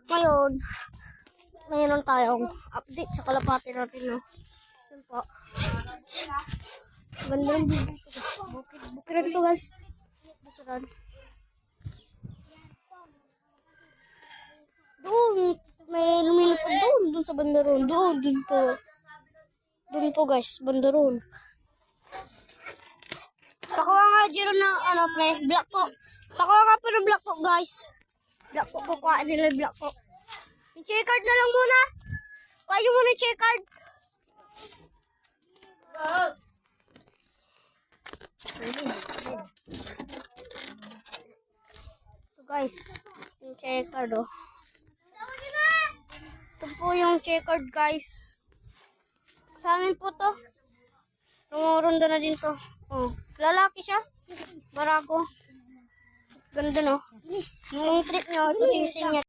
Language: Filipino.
Ngayon, mayroon tayong update sa kalapati natin, no? Yan po. Ganda ng bukiran to, guys. Bukiran. Doon, may lumilipad doon. Doon sa bandaron. Doon po. Doon po, guys. Bandaron. Pakuha nga, Jiro, ng pre. Black po. Pakuha nga po ng black po, guys. Black po. Kukuha nila yung black po. Yung check-card na lang muna. Kuha nyo muna yung check-card. So, guys. Yung check-card, oh. Ito po yung check-card, guys. Sa amin po to. Rumurunda na din to. Oh, lalaki siya. Barago. Ganda, no? Yung trip nyo, ito sinising niya.